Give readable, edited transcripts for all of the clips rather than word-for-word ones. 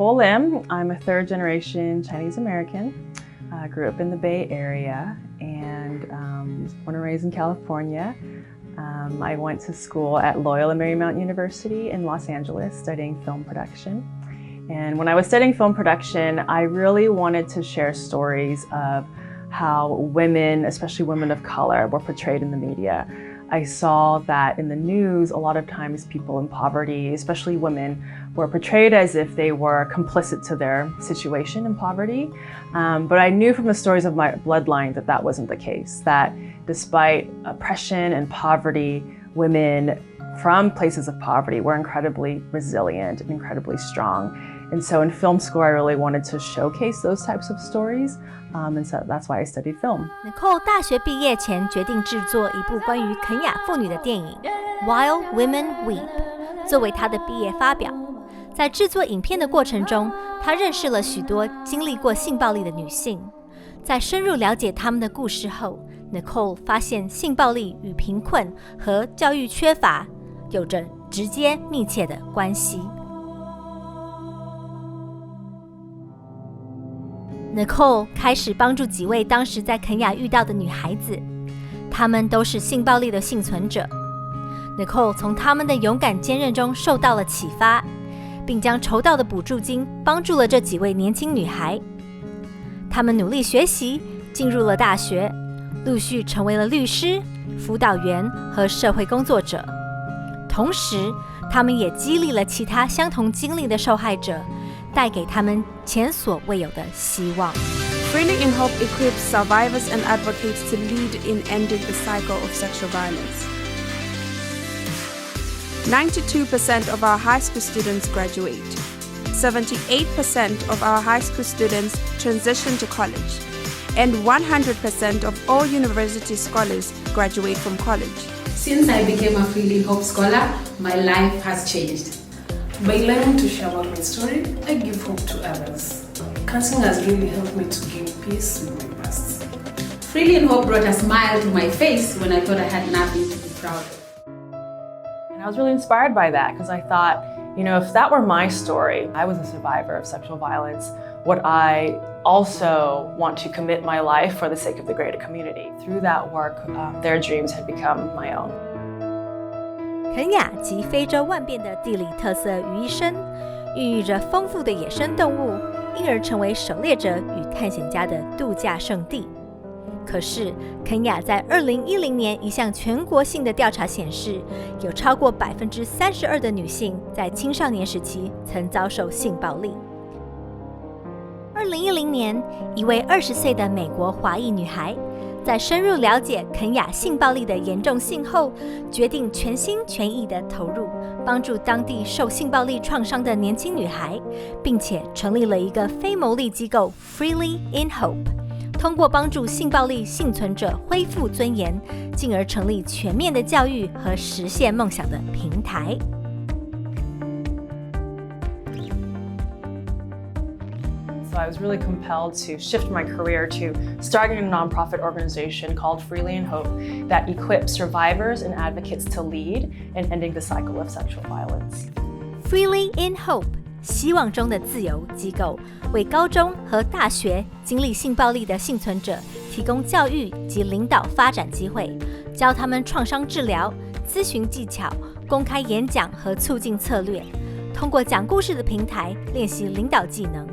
Nicole Lim. I'm a third generation Chinese American. I grew up in the Bay Area and was born and raised in California. I went to school at Loyola Marymount University in Los Angeles studying film production. And when I was studying film production, I really wanted to share stories of how women, especially women of color, were portrayed in the media. I saw that in the news, a lot of times people in poverty, especially women, were portrayed as if they were complicit to their situation in poverty. But I knew from the stories of my bloodline that that wasn't the case, that despite oppression and poverty, women from places of poverty were incredibly resilient and incredibly strong. And so in film school, I really wanted to showcase those types of stories. And so that's why I studied film. Nicole 大学毕业前决定制作一部关于肯雅妇女的电影 While Women Weep 作为她的毕业发表。在制作影片的过程中，她认识了许多经历过性暴力的女性。在深入了解她们的故事后， Nicole 发现性暴力与贫困和教育缺乏有着直接密切的关系。Nicole 开始帮助几位当时在肯雅遇到的女孩子，她们都是性暴力的幸存者。Nicole 从她们的勇敢坚韧中受到了启发，并将筹到的补助金帮助了这几位年轻女孩。她们努力学习，进入了大学，陆续成为了律师、辅导员和社会工作者。同时，她们也激励了其他相同经历的受害者，带给他们前所未有的希望。 Freely in Hope equips survivors and advocates to lead in ending the cycle of sexual violence. 92% of our high school students graduate. 78% of our high school students transition to college. And 100% of all university scholars graduate from college. Since I became a Freely in Hope scholar, my life has changed. By learning to share about my story, I give hope to others. Counseling has really helped me to gain peace with my past. Freely in Hope brought a smile to my face when I thought I had nothing to be proud of. And I was really inspired by that because I thought, you know, if that were my story, I was a survivor of sexual violence, would I also want to commit my life for the sake of the greater community? Through that work, their dreams had become my own. 肯雅集非洲万变的地理特色于一身，孕育着丰富的野生动物，因而成为狩猎者与探险家的度假胜地。可是，肯雅在2010年一项全国性的调查显示，有超过32%的女性在青少年时期曾遭受性暴力。2010年，一位20岁的美国华裔女孩，在深入了解肯雅性暴力的严重性后，决定全心全意地投入，帮助当地受性暴力创伤的年轻女孩，并且成立了一个非牟利机构 Freely in Hope， 通过帮助性暴力幸存者恢复尊严，进而成立全面的教育和实现梦想的平台。So I was really compelled to shift my career to starting a nonprofit organization called Freely in Hope that equips survivors and advocates to lead in ending the cycle of sexual violence. Freely in Hope 希望中的自由机构，为高中和大学经历性暴力的幸存者提供教育及领导发展机会，教他们创伤治疗、咨询技巧、公开演讲和促进策略，通过讲故事的平台练习领导技能。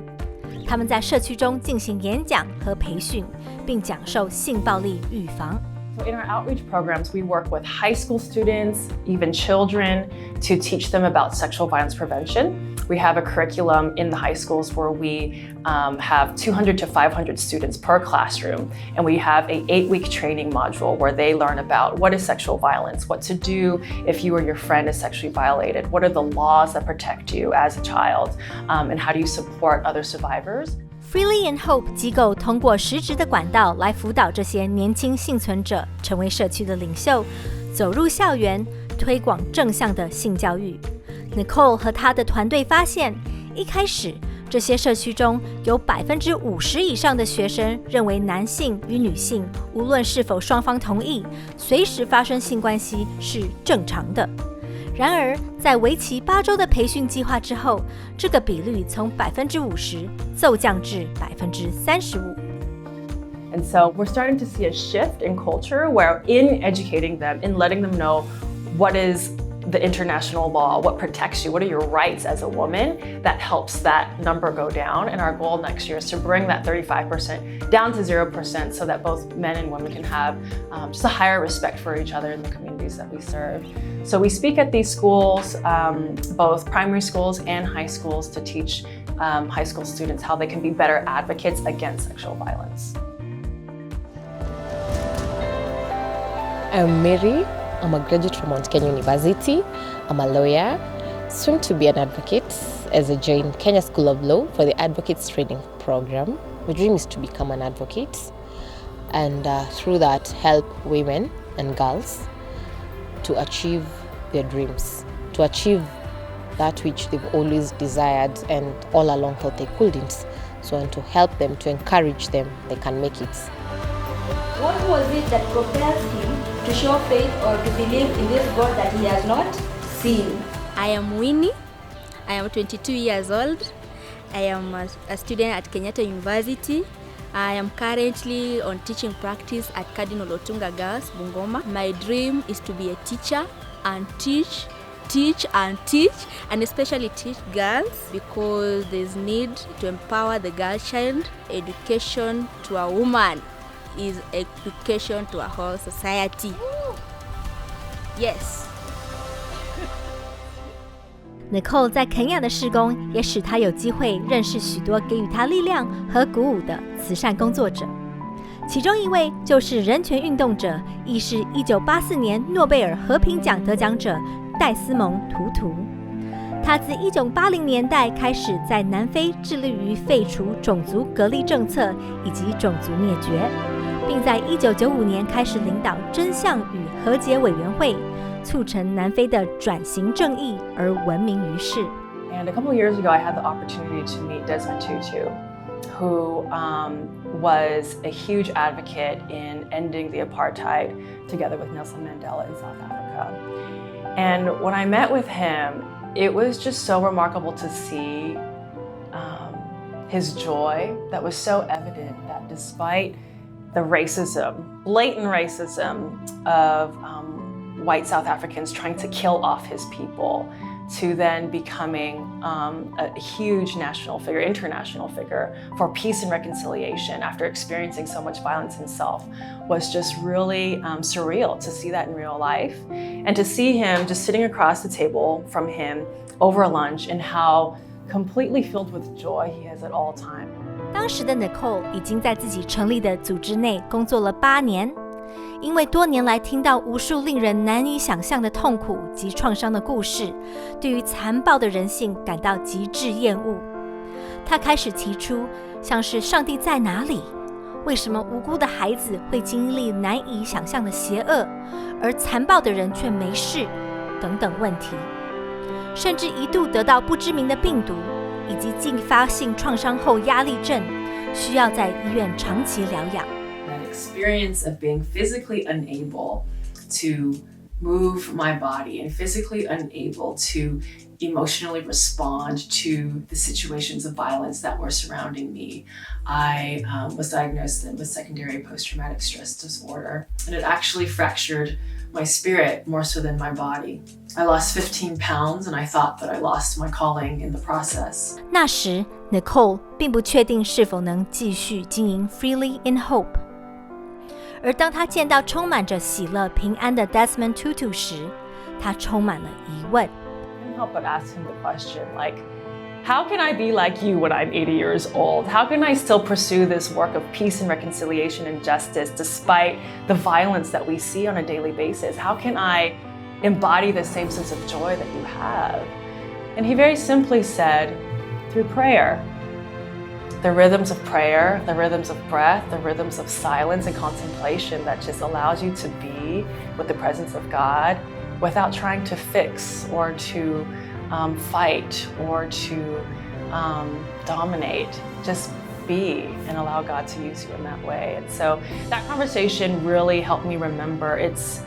他们在社区中进行演讲和培训，并讲授性暴力预防。So in our outreach programs, we work with high school students, even children, to teach them about sexual violence prevention. We have a curriculum in the high schools where we have 200 to 500 students per classroom, and we have an 8-week training module where they learn about what is sexual violence, what to do if you or your friend is sexually violated, what are the laws that protect you as a child, and how do you support other survivors. Freely in Hope 机构通过实质的管道来辅导这些年轻幸存者成为社区的领袖，走入校园，推广正向的性教育。Nicole 和她的团队发现，一开始这些社区中有50%以上的学生认为男性与女性无论是否双方同意，随时发生性关系是正常的。然而，在为期8周的培训计划之后，这个比率从50%骤降至35%。And so we're starting to see a shift in culture where in educating them, in letting them know what is the international law, what protects you, what are your rights as a woman, that helps that number go down. And our goal next year is to bring that 35% down to 0% so that both men and women can have just a higher respect for each other in the communities that we serve. So we speak at these schools, both primary schools and high schools, to teach high school students how they can be better advocates against sexual violence. I'm Mary. I'm a graduate from Mount Kenya University. I'm a lawyer, soon to be an advocate, as I joined Kenya School of Law for the Advocates Training Program. My dream is to become an advocate and through that help women and girls to achieve their dreams, to achieve that which they've always desired and all along thought they couldn't. So, and to help them, to encourage them, they can make it. What was it that propelled him to show faith or to believe in this God that he has not seen? I am Winnie. I am 22 years old. I am a student at Kenyatta University. I am currently on teaching practice at Cardinal Otunga Girls, Bungoma. My dream is to be a teacher and teach, and especially teach girls, because there's need to empower the girl child. Education to a woman is education to a whole society. Yes. Nicole 在肯亚的事工也使她有机会认识许多给予她力量和鼓舞的慈善工作者，其中一位就是人权运动者，亦是1984年诺贝尔和平奖得奖者戴斯蒙·图图。他自1980年代开始在南非致力于废除种族隔离政策以及种族灭绝，并在1995年开始领导真相与和解委员会，促成南非的转型正义而闻名于世。And a couple of years ago, I had the opportunity to meet Desmond Tutu, who was a huge advocate in ending the apartheid together with Nelson Mandela in South Africa. And when I met with him, it was just so remarkable to see his joy that was so evident that despite the racism, blatant racism of white South Africans trying to kill off his people, to then becoming a huge national figure, international figure for peace and reconciliation after experiencing so much violence himself, was just really surreal to see that in real life. And to see him just sitting across the table from him over lunch and how completely filled with joy he is at all time. 当时的 Nicole 已经在自己成立的组织内工作了8年，因为多年来听到无数令人难以想象的痛苦及创伤的故事，对于残暴的人性感到极致厌恶。他开始提出像是上帝在哪里？为什么无辜的孩子会经历难以想象的邪恶，而残暴的人却没事？等等问题，甚至一度得到不知名的病毒，以及继发性创伤后压力症，需要在医院长期疗养。That experience of being physically unable to move my body and physically unable to emotionally respond to the situations of violence that were surrounding me. I was diagnosed with secondary post-traumatic stress disorder, and it actually fractured my spirit more so than my body. I lost 15 pounds, and I thought that I lost my calling in the process. 那时 Nicole 并不确定是否能继续经营 Freely in Hope， 而当她见到充满着喜乐平安的 Desmond Tutu 时，她充满了疑问。I couldn't help but ask him the question, like, how can I be like you when I'm 80 years old? How can I still pursue this work of peace and reconciliation and justice despite the violence that we see on a daily basis? How can I embody the same sense of joy that you have? And he very simply said, through prayer. The rhythms of prayer, the rhythms of breath, the rhythms of silence and contemplation that just allows you to be with the presence of God without trying to fix or to fight or to dominate. Just be and allow God to use you in that way. And so that conversation really helped me remember it's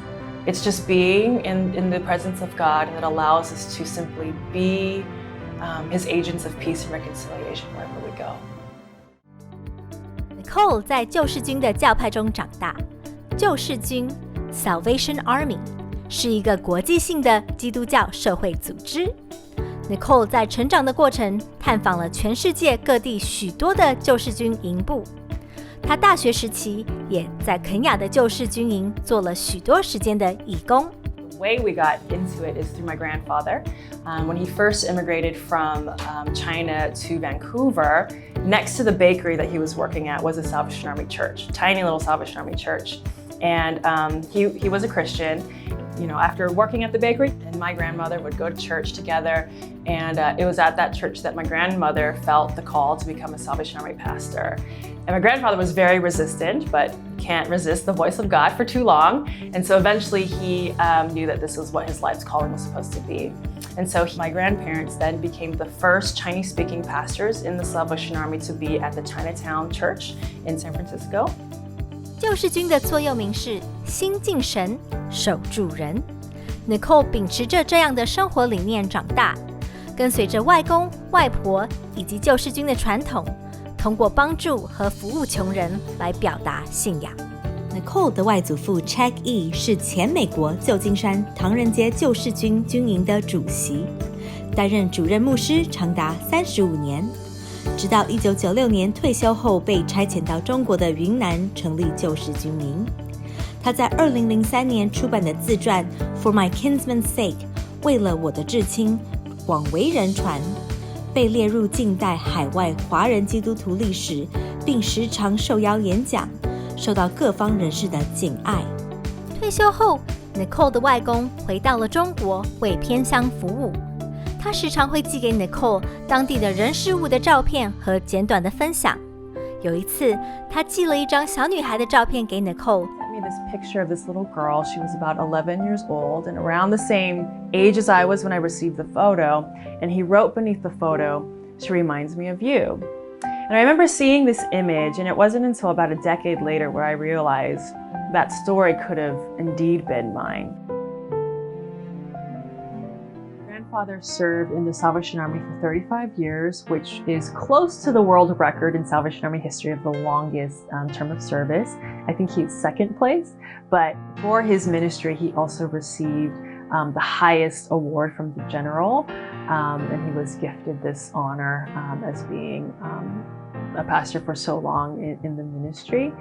It's just being in the presence of God that allows us to simply be His agents of peace and reconciliation wherever we go. Nicole 在救世军的教派中长大，救世军 Salvation Army 是一个国际性的基督教社会组织。Nicole 在成长的过程探访了全世界各地许多的救世军营部。她大学时期也在肯亚的救世军营做了许多时间的义工。The way we got into it is through my grandfather. When he first immigrated from China to Vancouver, next to the bakery that he was working at was a Salvation Army church, tiny little Salvation Army church. And he was a Christian. You know, after working at the bakery, and my grandmother would go to church together. And it was at that church that my grandmother felt the call to become a Salvation Army pastor. And my grandfather was very resistant, but can't resist the voice of God for too long. And so eventually he knew that this was what his life's calling was supposed to be. And so my grandparents then became the first Chinese-speaking pastors in the Salvation Army to be at the Chinatown Church in San Francisco. 救世军的座右铭是心敬神，守住人。Nicole 秉持着这样的生活理念长大，跟随着外公、外婆以及救世军的传统，通过帮助和服务穷人来表达信仰。Nicole 的外祖父 Chag E 是前美国旧金山唐人街救世军军营的主席，担任主任牧师长达35年。直到1996年退休后被差遣到中国的云南成立救世军营。他在2003年出版的自传 For My Kinsman's Sake 为了我的至亲广为人传，被列入近代海外华人基督徒历史，并时常受邀演讲，受到各方人士的敬爱。退休后 Nicole 的外公回到了中国为偏乡服务，他时常会寄给 Nicole 当地的人事物的照片和简短的分享。有一次，他寄了一张小女孩的照片给 Nicole。This picture of this little girl. She was about 11 years old and around the same age as I was when I received the photo. And he wrote beneath the photo, "She reminds me of you." And I remember seeing this image, and it wasn't until about a decade later where I realized that story could have indeed been mine. My grandfather served in the Salvation Army for 35 years, which is close to the world record in Salvation Army history of the longest term of service. I think he's second place, but for his ministry, he also received the highest award from the general, and he was gifted this honor as being a pastor for so long in the ministry.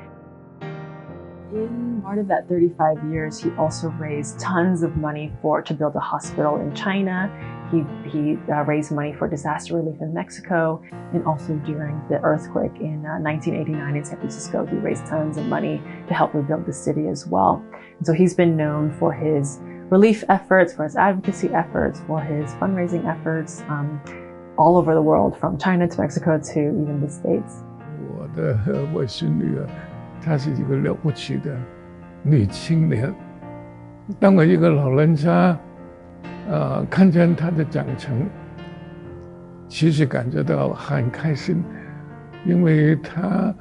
In part of that 35 years, he also raised tons of money to build a hospital in China. He raised money for disaster relief in Mexico, and also during the earthquake in 1989 in San Francisco, he raised tons of money to help rebuild the city as well. And so he's been known for his relief efforts, for his advocacy efforts, for his fundraising efforts all over the world, from China to Mexico to even the States. 我的外孙女儿，她是一个了不起的女青年。当我一个老人家，看见她的长成，其实感觉到很开心，因为她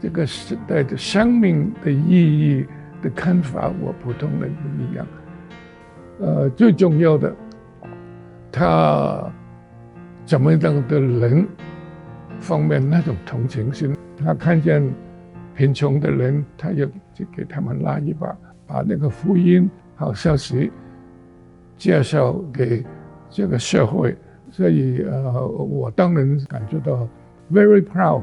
这个时代的生命的意义的看法，和普通人不一样。最重要的，她怎么样的人方面那种同情心，她看见贫穷的人，他也给他们拉一把，把那个福音好消息介绍给这个社会，所以我当然感觉到 very proud.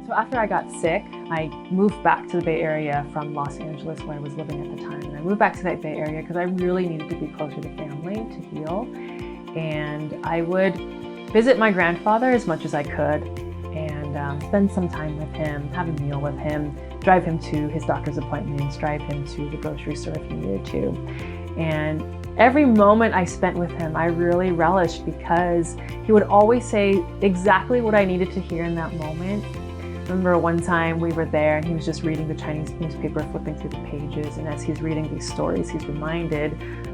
So after I got sick, I moved back to the Bay Area from Los Angeles, where I was living at the time. And I moved back to that Bay Area because I really needed to be closer to family to heal. And I would visit my grandfather as much as I could and spend some time with him, have a meal with him, drive him to his doctor's appointments, drive him to the grocery store if he needed to. And every moment I spent with him, I really relished because he would always say exactly what I needed to hear in that moment. I remember one time we were there and he was just reading the Chinese newspaper, flipping through the pages. And as he's reading these stories, he's reminded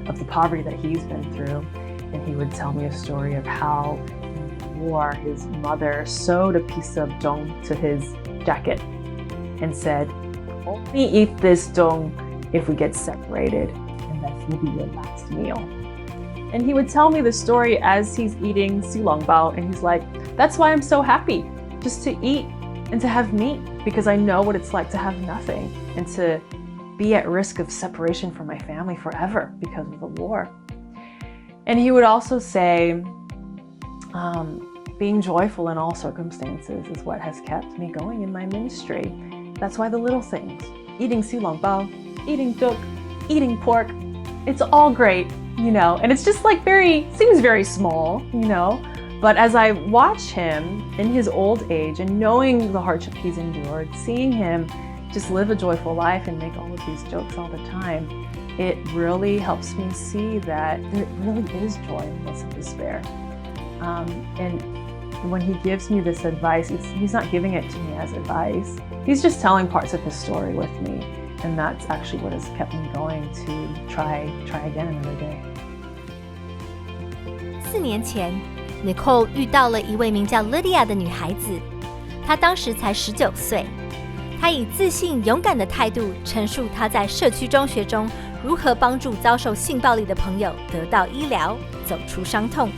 of the poverty that he's been through. And he would tell me a story of how in war his mother sewed a piece of zhong to his jacket. and said, "Only eat this dong if we get separated, and that will be your last meal." And he would tell me the story as he's eating xiulongbao, and he's like, "That's why I'm so happy, just to eat and to have meat, because I know what it's like to have nothing and to be at risk of separation from my family forever because of the war." And he would also say, being joyful in all circumstances is what has kept me going in my ministry. That's why the little things, eating xiulongbao, eating duk, eating pork, it's all great, you know, and it's just like seems very small, you know, but as I watch him in his old age and knowing the hardship he's endured, seeing him just live a joyful life and make all of these jokes all the time, it really helps me see that there really is joy in the midst of despair. And when he gives me this advice, he's not giving it to me as advice. He's just telling parts of his story with me. And that's actually what has kept me going to try again another day. 4年前 Nicole 遇到了一位名叫 Lydia 的女孩子，她当时才19岁。她以自信勇敢的态度陈述她在社区中学中如何帮助遭受性暴力的朋友得到医疗，走出伤痛，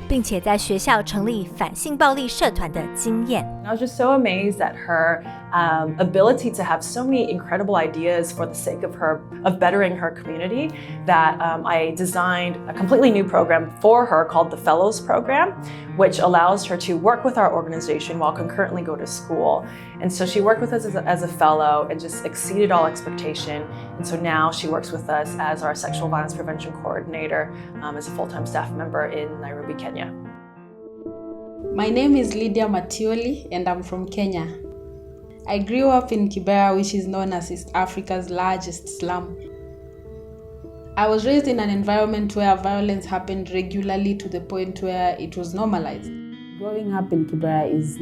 并且在学校成立反性暴力社团的经验。I was just so amazed at her ability to have so many incredible ideas for the sake of bettering her community that I designed a completely new program for her called the Fellows Program, which allows her to work with our organization while concurrently go to school. And so she worked with us as a fellow and just exceeded all expectation. And so now she works with us as our sexual violence prevention coordinator as a full-time staff member in Nairobi, Kenya. My name is Lydia Matioli and I'm from Kenya. I grew up in Kibera, which is known as East Africa's largest slum. I was raised in an environment where violence happened regularly to the point where it was normalized. Growing up in Kibera is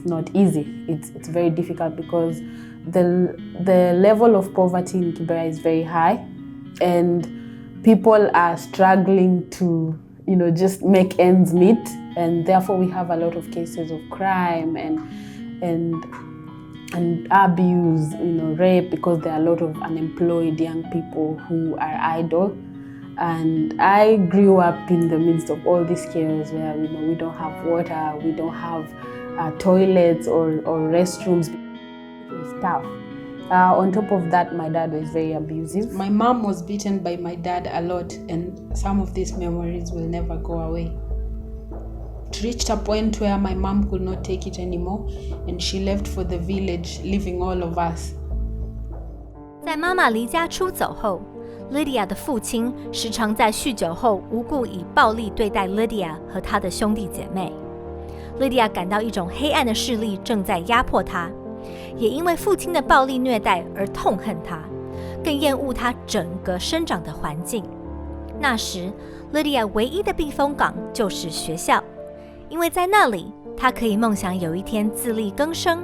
not easy. It's very difficult because the level of poverty in Kibera is very high, and people are struggling to just make ends meet, and therefore we have a lot of cases of crime and abuse, rape, because there are a lot of unemployed young people who are idle. And I grew up in the midst of all these chaos where we don't have water, we don't have toilets or restrooms. It was tough. On top of that, my dad was very abusive. My mom was beaten by my dad a lot, and some of these memories will never go away. It reached a point where my mom could not take it anymore, and she left for the village, leaving all of us. 在妈妈离家出走后 Lydia 的父亲时常在酗酒后无故以暴力对待 Lydia 和她的兄弟姐妹。Lydia 感到一种黑暗的势力正在压迫她，也因为父亲的暴力虐待而痛恨他，更厌恶他整个生长的环境。那时 Lydia 唯一的避风港就是学校，因为在那里她可以梦想有一天自力更生，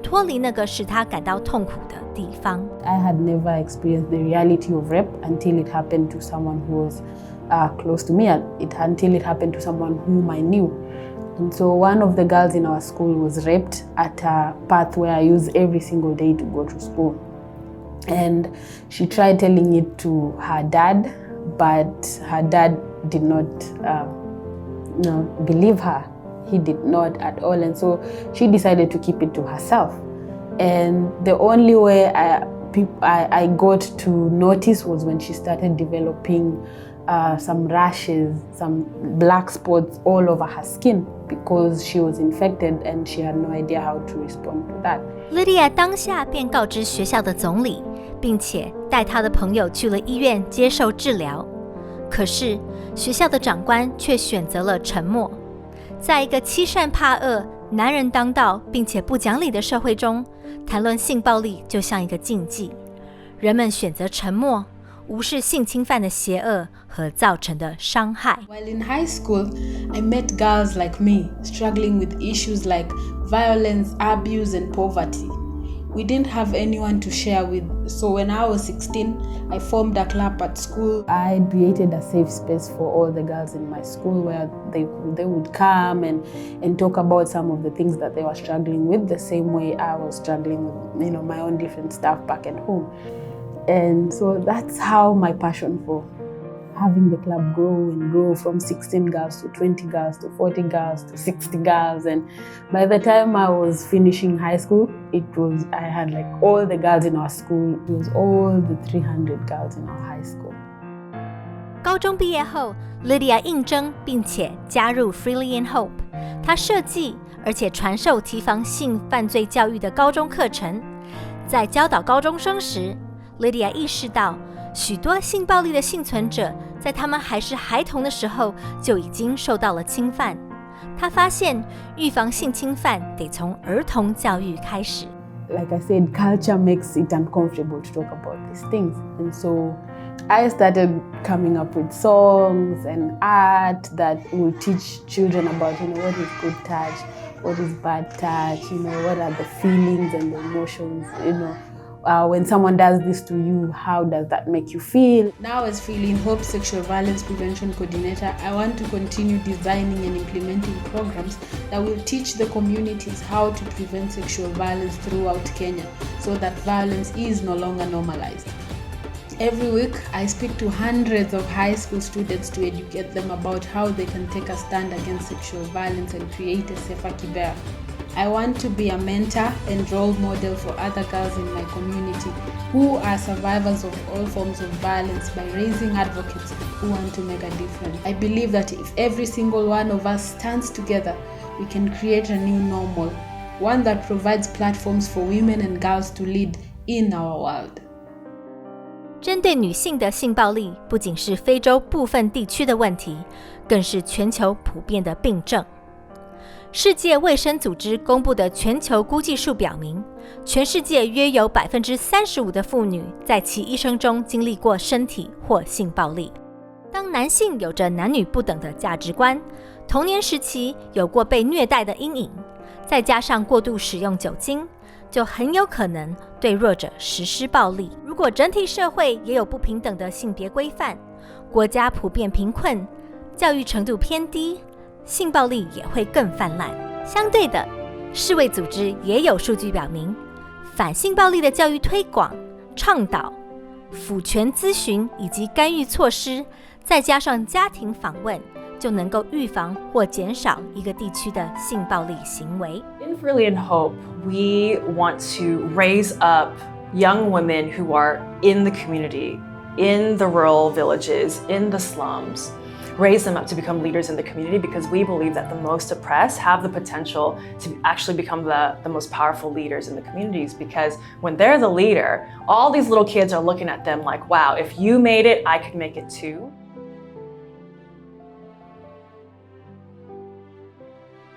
脱离那个使她感到痛苦的地方。 I had never experienced the reality of rape until it happened to someone who was close to me, until it happened to someone whom I knew. And so one of the girls in our school was raped at a path where I use every single day to go to school. And she tried telling it to her dad, but her dad did not believe her. He did not at all. And so she decided to keep it to herself. And the only way I got to notice was when she started developing some rashes, some black spots all over her skin because she was infected and she had no idea how to respond to that. Lydia 当下便告知学校的总理，并且带她的朋友去了医院接受治疗。可是学校的长官却选择了沉默。在一个欺善怕恶、男人当道并且不讲理的社会中，谈论性暴力就像一个禁忌。人们选择沉默，无视性侵犯的邪恶和造成的伤害。 While in high school, I met girls like me struggling with issues like violence, abuse, and poverty. we didn't have anyone to share with. So when I was 16, I formed a club at school. I created a safe space for all the girls in my school where they would come and talk about some of the things that they were struggling with, the same way I was struggling with, my own different stuff back at home. And so that's how my passion for having the club grow from 16 girls to 20 girls to 40 girls to 60 girls. And by the time I was finishing high school, I had like all the girls in our school. It was all the 300 girls in our high school. 高中毕业后 Lydia 应征并且加入 Freely in Hope。她设计而且传授提防性犯罪教育的高中课程。在教导高中生时， Lydia 意识到许多性暴力的幸存者在他们还是孩童的时候就已经受到了侵犯。她发现预防性侵犯得从儿童教育开始。Like I said, culture makes it uncomfortable to talk about these things. And so I started coming up with songs and art that will teach children about, what is good touch, what is bad touch, what are the feelings and the emotions, when someone does this to you, how does that make you feel? Now as Freely in Hope Sexual Violence Prevention Coordinator, I want to continue designing and implementing programs that will teach the communities how to prevent sexual violence throughout Kenya so that violence is no longer normalized. Every week, I speak to hundreds of high school students to educate them about how they can take a stand against sexual violence and create a safer Kibera. I want to be a mentor and role model for other girls in my community who are survivors of all forms of violence by raising advocates who want to make a difference. I believe that if every single one of us stands together, we can create a new normal, one that provides platforms for women and girls to lead in our world. 针对女性的性暴力不仅是非洲部分地区的问题，更是全球普遍的病症。世界卫生组织公布的全球估计数表明，全世界约有 35% 的妇女在其一生中经历过身体或性暴力。当男性有着男女不等的价值观，童年时期有过被虐待的阴影，再加上过度使用酒精，就很有可能对弱者实施暴力。如果整体社会也有不平等的性别规范，国家普遍贫困，教育程度偏低，性暴力也会更泛滥。相对的，世卫组织也有数据表明，反性暴力的教育推广、倡导、辅权咨询以及干预措施，再加上家庭访问，就能够预防或减少一个地区的性暴力行为。In Freely in Hope, we want to raise up young women who are in the community, in the rural villages, in the slums, raise them up to become leaders in the community because we believe that the most oppressed have the potential to actually become the most powerful leaders in the communities because when they're the leader, all these little kids are looking at them like, wow, if you made it, I could make it too.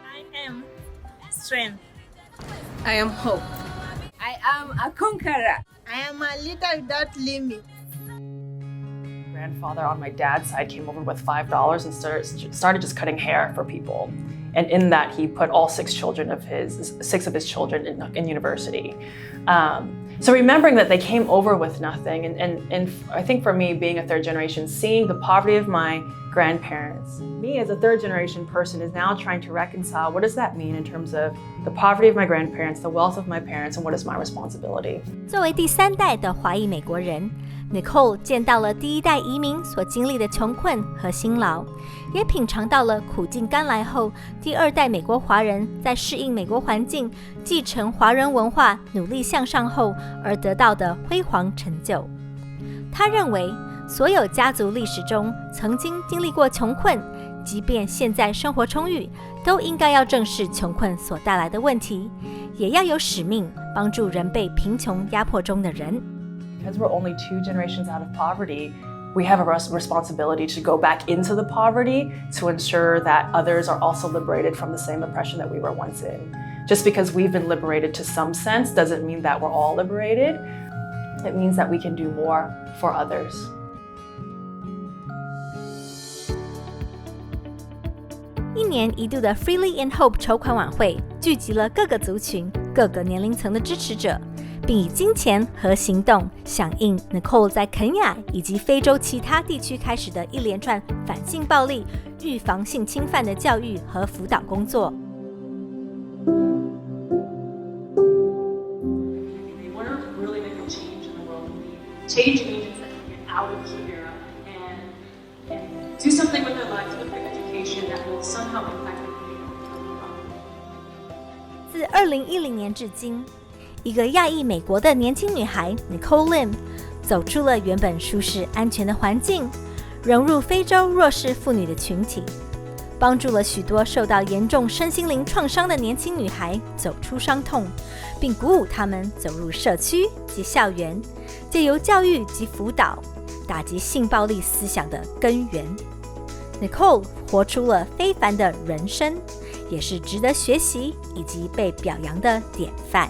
I am strength. I am hope. I am a conqueror. I am a leader without limits. Grandfather on my dad's side came over with $5 and started just cutting hair for people. And in that, he put all six of his children in university. So remembering that they came over with nothing, and I think for me, being a third generation, seeing the poverty of my grandparents, me as a third generation person is now trying to reconcile what does that mean in terms of the poverty of my grandparents, the wealth of my parents, and what is my responsibility. 作为第三代的华裔美国人 Nicole 见到了第一代移民所经历的穷困和辛劳，也品尝到了苦尽甘来后第二代美国华人在适应美国环境、继承华人文化、努力向上后而得到的辉煌成就。他认为，所有家族历史中曾经经历过穷困，即便现在生活充裕，都应该要正视穷困所带来的问题，也要有使命帮助仍被贫穷压迫中的人。Because we're only 2 generations out of poverty, we have a responsibility to go back into the poverty to ensure that others are also liberated from the same oppression that we were once in. Just because we've been liberated to some sense doesn't mean that we're all liberated. It means that we can do more for others. 一年一度的 Freely in Hope 筹款晚会聚集了各个族群、各个年龄层的支持者，并以金钱和行动响应 Nicole 在肯亚以及非洲其他地区开始的一连串反性暴力、预防性侵犯的教育和辅导工作。Change agents that can get out of Kibera and do something with their lives, with their education that will somehow impact the community. 自2010年至今，一个亚裔美国的年轻女孩 Nicole Lim 走出了原本舒适安全的环境，融入非洲弱势妇女的群体，帮助了许多受到严重身心灵创伤的年轻女孩走出伤痛，并鼓舞她们走入社区及校园，借由教育及辅导，打击性暴力思想的根源。Nicole 活出了非凡的人生，也是值得学习以及被表扬的典范。